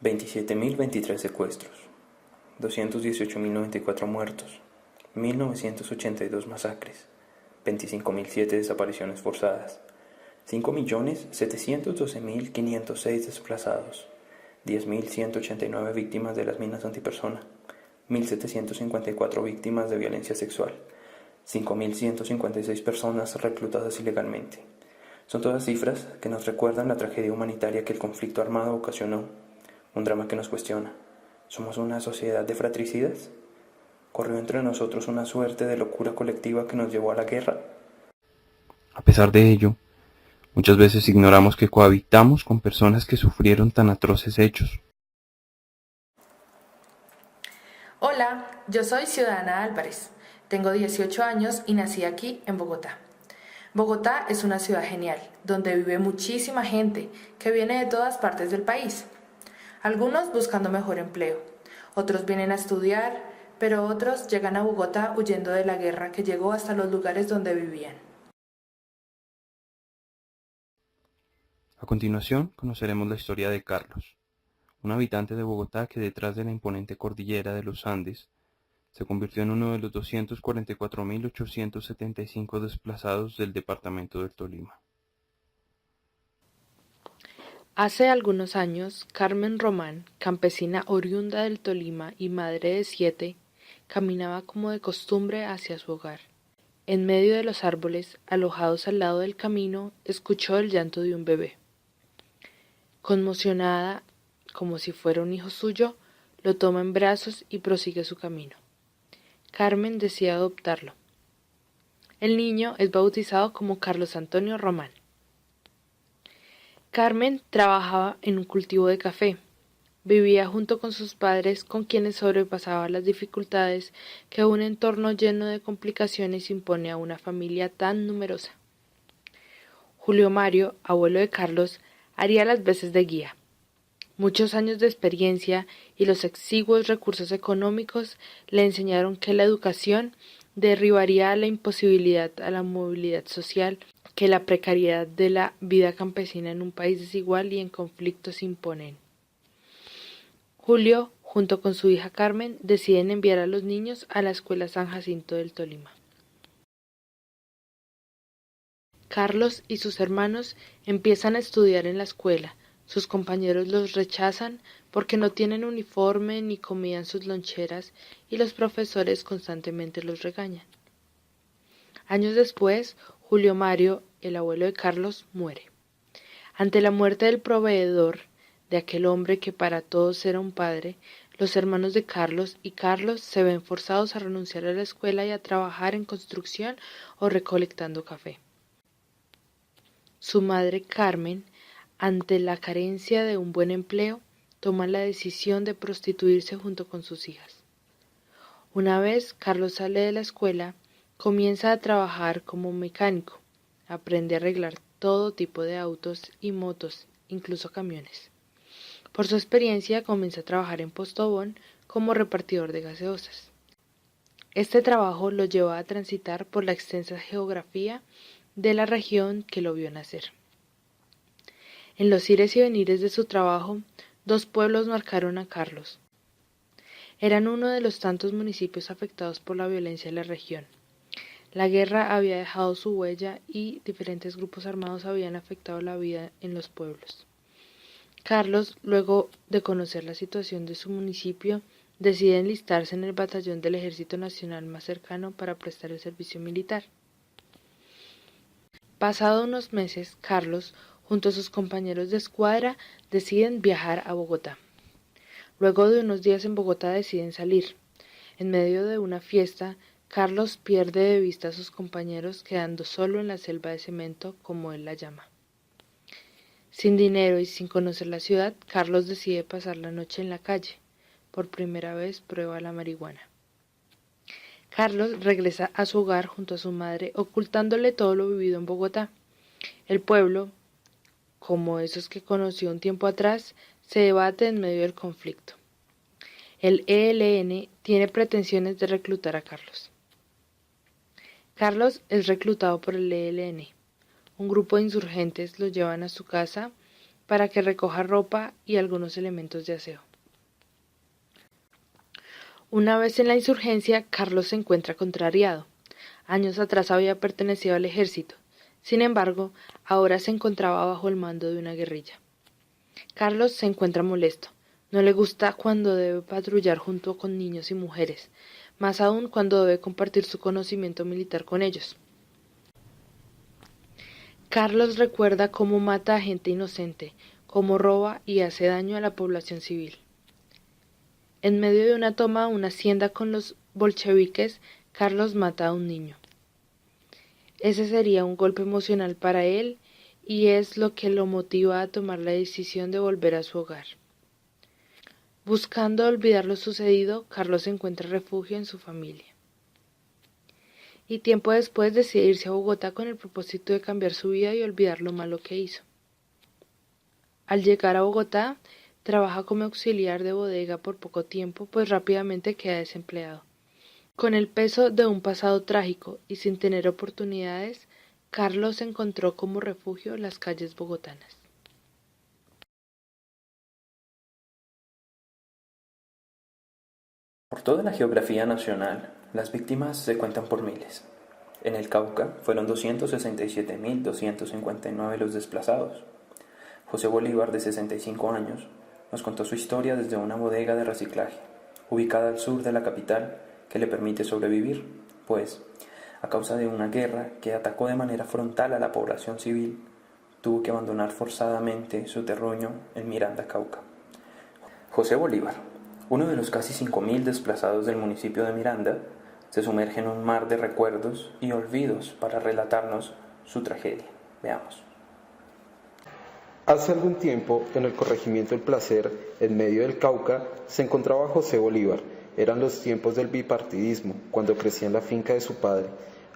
27.023 secuestros, 218.094 muertos, 1.982 masacres, 25.007 desapariciones forzadas, 5.712.506 desplazados, 10.189 víctimas de las minas antipersona, 1.754 víctimas de violencia sexual, 5.156 personas reclutadas ilegalmente. Son todas cifras que nos recuerdan la tragedia humanitaria que el conflicto armado ocasionó, un drama que nos cuestiona. ¿Somos una sociedad de fratricidas? ¿Corrió entre nosotros una suerte de locura colectiva que nos llevó a la guerra? A pesar de ello, muchas veces ignoramos que cohabitamos con personas que sufrieron tan atroces hechos. Hola, yo soy Ciudadana Álvarez. Tengo 18 años y nací aquí en Bogotá. Bogotá es una ciudad genial, donde vive muchísima gente que viene de todas partes del país. Algunos buscando mejor empleo, otros vienen a estudiar, pero otros llegan a Bogotá huyendo de la guerra que llegó hasta los lugares donde vivían. A continuación, conoceremos la historia de Carlos, un habitante de Bogotá que detrás de la imponente cordillera de los Andes se convirtió en uno de los 244.875 desplazados del departamento del Tolima. Hace algunos años, Carmen Román, campesina oriunda del Tolima y madre de 7, caminaba como de costumbre hacia su hogar. En medio de los árboles, alojados al lado del camino, escuchó el llanto de un bebé. Conmocionada, como si fuera un hijo suyo, lo toma en brazos y prosigue su camino. Carmen decide adoptarlo. El niño es bautizado como Carlos Antonio Román. Carmen trabajaba en un cultivo de café. Vivía junto con sus padres, con quienes sobrepasaba las dificultades que un entorno lleno de complicaciones impone a una familia tan numerosa. Julio Mario, abuelo de Carlos, haría las veces de guía. Muchos años de experiencia y los exiguos recursos económicos le enseñaron que la educación derribaría la imposibilidad a la movilidad social que la precariedad de la vida campesina en un país desigual y en conflictos imponen. Julio, junto con su hija Carmen, deciden enviar a los niños a la escuela San Jacinto del Tolima. Carlos y sus hermanos empiezan a estudiar en la escuela. Sus compañeros los rechazan porque no tienen uniforme ni comida en sus loncheras y los profesores constantemente los regañan. Años después, Julio Mario, el abuelo de Carlos, muere. Ante la muerte del proveedor, de aquel hombre que para todos era un padre, los hermanos de Carlos y Carlos se ven forzados a renunciar a la escuela y a trabajar en construcción o recolectando café. Su madre Carmen, ante la carencia de un buen empleo, toma la decisión de prostituirse junto con sus hijas. Una vez Carlos sale de la escuela, comienza a trabajar como mecánico. Aprende a arreglar todo tipo de autos y motos, incluso camiones. Por su experiencia comienza a trabajar en Postobón como repartidor de gaseosas. Este trabajo lo lleva a transitar por la extensa geografía de la región que lo vio nacer. En los ires y venires de su trabajo, 2 pueblos marcaron a Carlos. Eran uno de los tantos municipios afectados por la violencia de la región. La guerra había dejado su huella y diferentes grupos armados habían afectado la vida en los pueblos. Carlos, luego de conocer la situación de su municipio, decide enlistarse en el batallón del Ejército Nacional más cercano para prestar el servicio militar. Pasado unos meses, Carlos, junto a sus compañeros de escuadra, deciden viajar a Bogotá. Luego de unos días en Bogotá deciden salir. En medio de una fiesta, Carlos pierde de vista a sus compañeros, quedando solo en la selva de cemento, como él la llama. Sin dinero y sin conocer la ciudad, Carlos decide pasar la noche en la calle. Por primera vez prueba la marihuana. Carlos regresa a su hogar junto a su madre, ocultándole todo lo vivido en Bogotá. El pueblo, como esos que conoció un tiempo atrás, se debate en medio del conflicto. El ELN tiene pretensiones de reclutar a Carlos. Carlos es reclutado por el ELN. Un grupo de insurgentes lo llevan a su casa para que recoja ropa y algunos elementos de aseo. Una vez en la insurgencia, Carlos se encuentra contrariado. Años atrás había pertenecido al ejército. Sin embargo, ahora se encontraba bajo el mando de una guerrilla. Carlos se encuentra molesto. No le gusta cuando debe patrullar junto con niños y mujeres, más aún cuando debe compartir su conocimiento militar con ellos. Carlos recuerda cómo mata a gente inocente, cómo roba y hace daño a la población civil. En medio de una toma a una hacienda con los bolcheviques, Carlos mata a un niño. Ese sería un golpe emocional para él y es lo que lo motiva a tomar la decisión de volver a su hogar. Buscando olvidar lo sucedido, Carlos encuentra refugio en su familia. Y tiempo después decide irse a Bogotá con el propósito de cambiar su vida y olvidar lo malo que hizo. Al llegar a Bogotá, trabaja como auxiliar de bodega por poco tiempo, pues rápidamente queda desempleado. Con el peso de un pasado trágico y sin tener oportunidades, Carlos encontró como refugio las calles bogotanas. Por toda la geografía nacional, las víctimas se cuentan por miles. En el Cauca fueron 267.259 los desplazados. José Bolívar, de 65 años, nos contó su historia desde una bodega de reciclaje, ubicada al sur de la capital, que le permite sobrevivir, pues, a causa de una guerra que atacó de manera frontal a la población civil, tuvo que abandonar forzadamente su terruño en Miranda, Cauca. José Bolívar, uno de los casi 5.000 desplazados del municipio de Miranda, se sumerge en un mar de recuerdos y olvidos para relatarnos su tragedia. Veamos. Hace algún tiempo, en el corregimiento El Placer, en medio del Cauca, se encontraba José Bolívar. Eran los tiempos del bipartidismo, cuando crecía en la finca de su padre.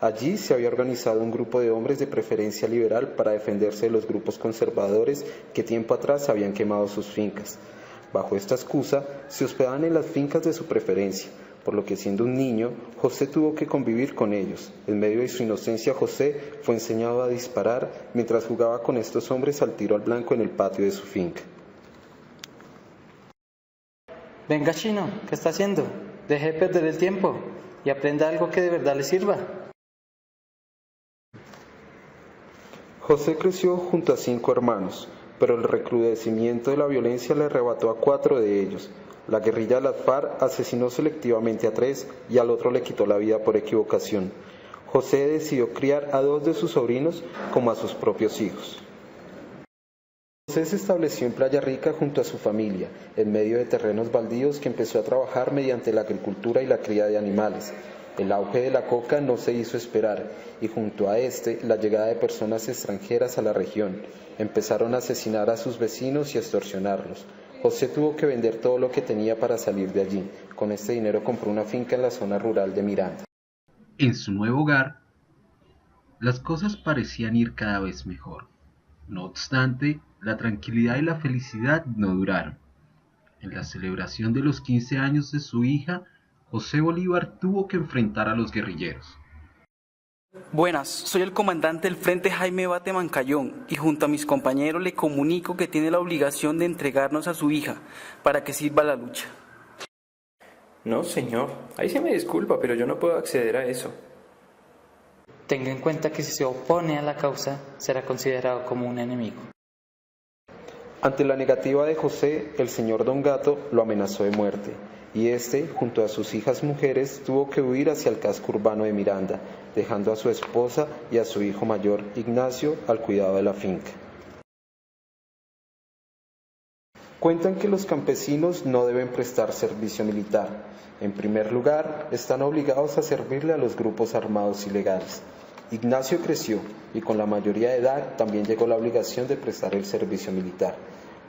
Allí se había organizado un grupo de hombres de preferencia liberal para defenderse de los grupos conservadores que tiempo atrás habían quemado sus fincas. Bajo esta excusa, se hospedaban en las fincas de su preferencia, por lo que siendo un niño, José tuvo que convivir con ellos. En medio de su inocencia, José fue enseñado a disparar mientras jugaba con estos hombres al tiro al blanco en el patio de su finca. Venga, chino, ¿qué está haciendo? Deje de perder el tiempo y aprenda algo que de verdad le sirva. José creció junto a 5 hermanos, pero el recrudecimiento de la violencia le arrebató a 4 de ellos. La guerrilla de las FARC asesinó selectivamente a 3 y al otro le quitó la vida por equivocación. José decidió criar a 2 de sus sobrinos como a sus propios hijos. José se estableció en Playa Rica junto a su familia, en medio de terrenos baldíos que empezó a trabajar mediante la agricultura y la cría de animales. El auge de la coca no se hizo esperar y junto a la llegada de personas extranjeras a la región. Empezaron a asesinar a sus vecinos y a extorsionarlos. José tuvo que vender todo lo que tenía para salir de allí. Con este dinero compró una finca en la zona rural de Miranda. En su nuevo hogar, las cosas parecían ir cada vez mejor. No obstante, la tranquilidad y la felicidad no duraron. En la celebración de los 15 años de su hija, José Bolívar tuvo que enfrentar a los guerrilleros. Buenas, soy el comandante del Frente Jaime Bate Mancayón y junto a mis compañeros le comunico que tiene la obligación de entregarnos a su hija para que sirva la lucha. No, señor, ahí se me disculpa, pero yo no puedo acceder a eso. Tenga en cuenta que si se opone a la causa, será considerado como un enemigo. Ante la negativa de José, el señor Don Gato lo amenazó de muerte, y junto a sus hijas mujeres, tuvo que huir hacia el casco urbano de Miranda, dejando a su esposa y a su hijo mayor, Ignacio, al cuidado de la finca. Cuentan que los campesinos no deben prestar servicio militar. En primer lugar, están obligados a servirle a los grupos armados ilegales. Ignacio creció y con la mayoría de edad también llegó la obligación de prestar el servicio militar.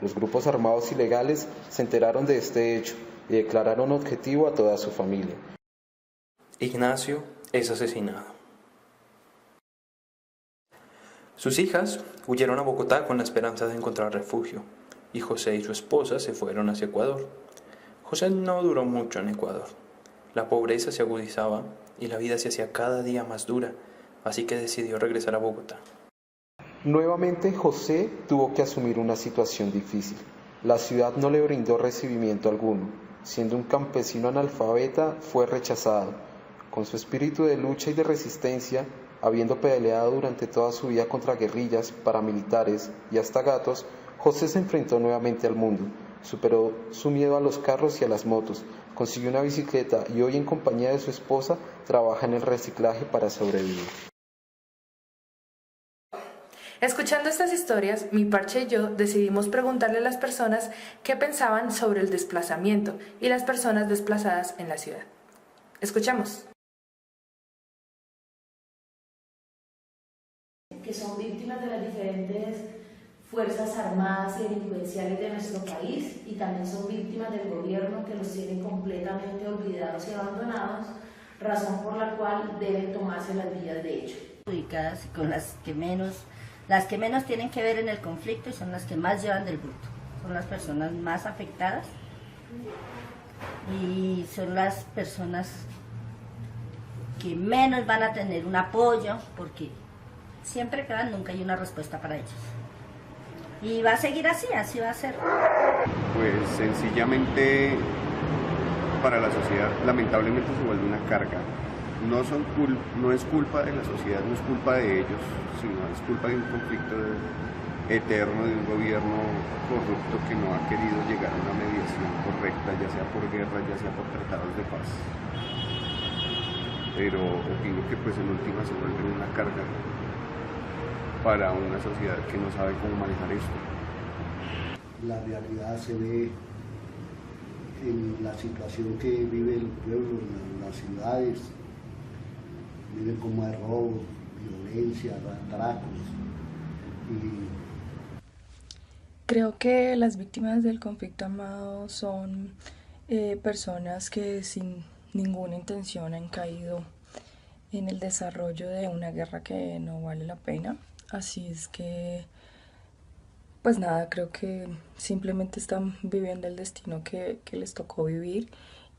Los grupos armados ilegales se enteraron de este hecho y declararon objetivo a toda su familia. Ignacio es asesinado. Sus hijas huyeron a Bogotá con la esperanza de encontrar refugio, y José y su esposa se fueron hacia Ecuador. José no duró mucho en Ecuador. La pobreza se agudizaba y la vida se hacía cada día más dura, así que decidió regresar a Bogotá. Nuevamente José tuvo que asumir una situación difícil. La ciudad no le brindó recibimiento alguno. Siendo un campesino analfabeta, fue rechazado. Con su espíritu de lucha y de resistencia, habiendo peleado durante toda su vida contra guerrillas, paramilitares y hasta gatos, José se enfrentó nuevamente al mundo. Superó su miedo a los carros y a las motos, consiguió una bicicleta y hoy en compañía de su esposa trabaja en el reciclaje para sobrevivir. Escuchando estas historias, mi parche y yo decidimos preguntarle a las personas qué pensaban sobre el desplazamiento y las personas desplazadas en la ciudad. Escuchamos. Que son víctimas de las diferentes fuerzas armadas y delincuenciales de nuestro país y también son víctimas del gobierno que los tiene completamente olvidados y abandonados, razón por la cual deben tomarse las vías de hecho. Ubicadas con las que menos tienen que ver en el conflicto y son las que más llevan del bruto. Son las personas más afectadas y son las personas que menos van a tener un apoyo porque siempre quedan, nunca hay una respuesta para ellos. Y va a seguir así va a ser. Pues sencillamente para la sociedad lamentablemente se vuelve una carga. No es culpa de la sociedad, no es culpa de ellos, sino es culpa de un conflicto eterno, de un gobierno corrupto que no ha querido llegar a una mediación correcta, ya sea por guerra, ya sea por tratados de paz. Pero opino que pues en última se vuelve una carga para una sociedad que no sabe cómo manejar esto. La realidad se ve en la situación que vive el pueblo, en las ciudades, vive como hay robos, violencia, atracos. Creo que las víctimas del conflicto armado son personas que sin ninguna intención han caído en el desarrollo de una guerra que no vale la pena. Así es que, pues nada, creo que simplemente están viviendo el destino que les tocó vivir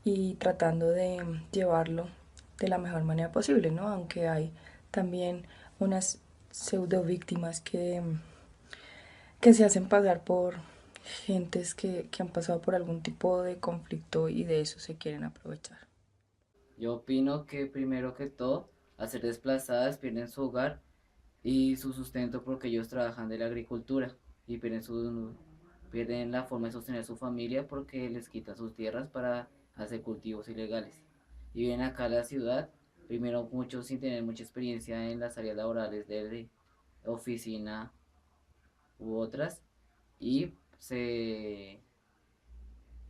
y tratando de llevarlo de la mejor manera posible, ¿no? Aunque hay también unas pseudo víctimas que se hacen pasar por gentes que han pasado por algún tipo de conflicto y de eso se quieren aprovechar. Yo opino que primero que todo, al ser desplazadas pierden su hogar y su sustento porque ellos trabajan de la agricultura y pierden la forma de sostener su familia porque les quitan sus tierras para hacer cultivos ilegales. Y vienen acá a la ciudad, primero muchos sin tener mucha experiencia en las áreas laborales de oficina u otras y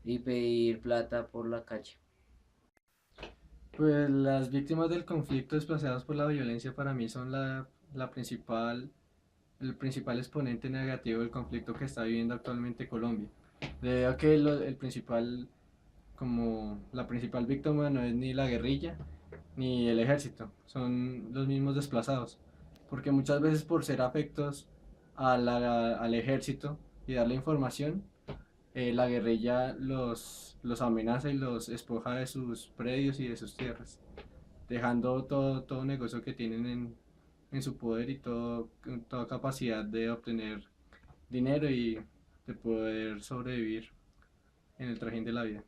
pedir plata por la calle. Pues las víctimas del conflicto desplazadas por la violencia para mí son el principal exponente negativo del conflicto que está viviendo actualmente Colombia. Debido a que la principal víctima no es ni la guerrilla ni el ejército, son los mismos desplazados, porque muchas veces por ser afectos al ejército y darle información, la guerrilla los amenaza y los despoja de sus predios y de sus tierras, dejando todo negocio que tienen en su poder y toda capacidad de obtener dinero y de poder sobrevivir en el trajín de la vida.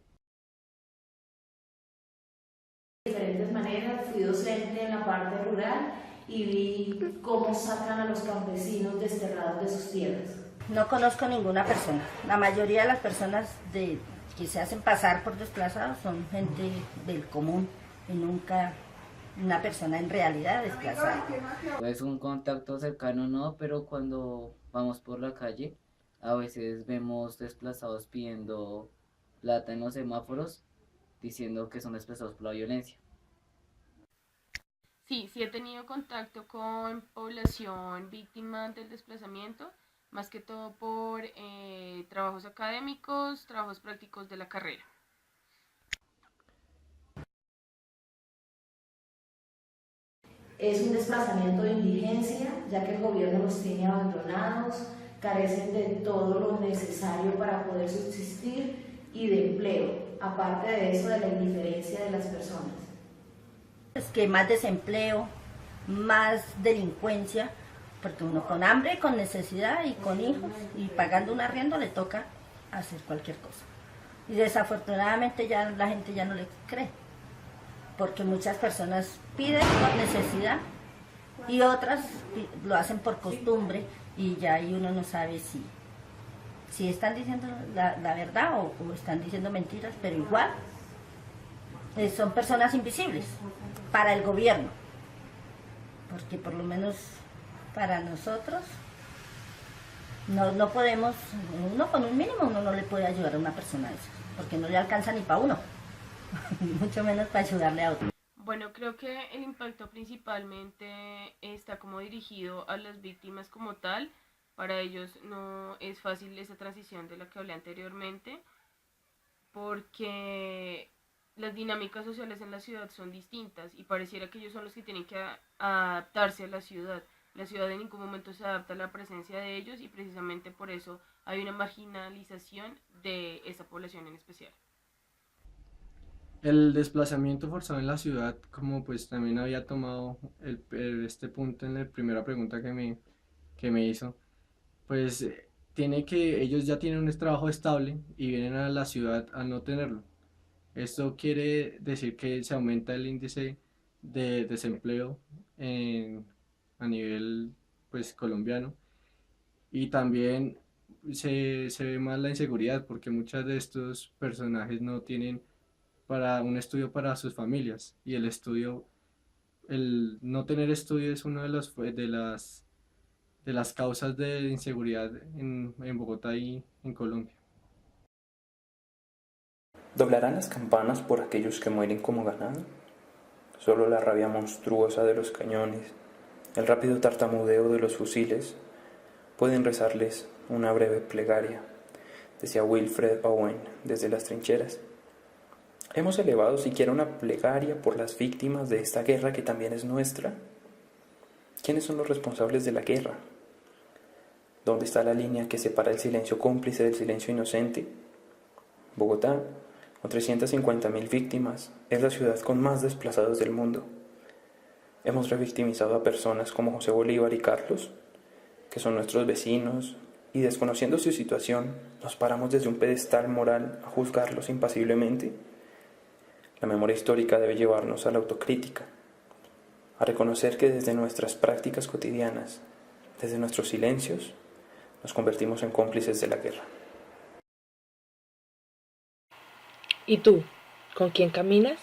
De diferentes maneras, fui docente en la parte rural y vi cómo sacan a los campesinos desterrados de sus tierras. No conozco ninguna persona. La mayoría de las personas que se hacen pasar por desplazados son gente del común y nunca una persona en realidad desplazada. Pues un contacto cercano no, pero cuando vamos por la calle a veces vemos desplazados pidiendo plata en los semáforos diciendo que son desplazados por la violencia. Sí he tenido contacto con población víctima del desplazamiento, más que todo por trabajos académicos, trabajos prácticos de la carrera. Es un desplazamiento de indigencia, ya que el gobierno los tiene abandonados, carecen de todo lo necesario para poder subsistir y de empleo, aparte de eso de la indiferencia de las personas. Es que más desempleo, más delincuencia, porque uno con hambre, con necesidad y con hijos y pagando un arriendo le toca hacer cualquier cosa. Y desafortunadamente ya la gente ya no le cree, porque muchas personas piden por necesidad y otras lo hacen por costumbre y ya ahí uno no sabe si están diciendo la verdad o están diciendo mentiras, pero igual son personas invisibles para el gobierno, porque por lo menos para nosotros no podemos, uno con un mínimo uno no le puede ayudar a una persona de esas, porque no le alcanza ni para uno, mucho menos para ayudarle a otro. Bueno, creo que el impacto principalmente está como dirigido a las víctimas como tal. Para ellos no es fácil esa transición de la que hablé anteriormente, porque las dinámicas sociales en la ciudad son distintas y pareciera que ellos son los que tienen que adaptarse a la ciudad. La ciudad en ningún momento se adapta a la presencia de ellos y precisamente por eso hay una marginalización de esa población en especial. El desplazamiento forzado en la ciudad, como pues también había tomado este punto en la primera pregunta que me hizo, pues tiene que ellos ya tienen un trabajo estable y vienen a la ciudad a no tenerlo. Esto quiere decir que se aumenta el índice de desempleo a nivel pues colombiano, y también se ve más la inseguridad porque muchos de estos personajes no tienen para un estudio para sus familias, y el no tener estudio es una de las causas de inseguridad en Bogotá y en Colombia. ¿Doblarán las campanas por aquellos que mueren como ganado? Solo la rabia monstruosa de los cañones, el rápido tartamudeo de los fusiles, pueden rezarles una breve plegaria, decía Wilfred Owen desde las trincheras. ¿Hemos elevado siquiera una plegaria por las víctimas de esta guerra que también es nuestra? ¿Quiénes son los responsables de la guerra? ¿Dónde está la línea que separa el silencio cómplice del silencio inocente? Bogotá, con 350.000 víctimas, es la ciudad con más desplazados del mundo. Hemos revictimizado a personas como José Bolívar y Carlos, que son nuestros vecinos, y desconociendo su situación, nos paramos desde un pedestal moral a juzgarlos impasiblemente. La memoria histórica debe llevarnos a la autocrítica, a reconocer que desde nuestras prácticas cotidianas, desde nuestros silencios, nos convertimos en cómplices de la guerra. ¿Y tú? ¿Con quién caminas?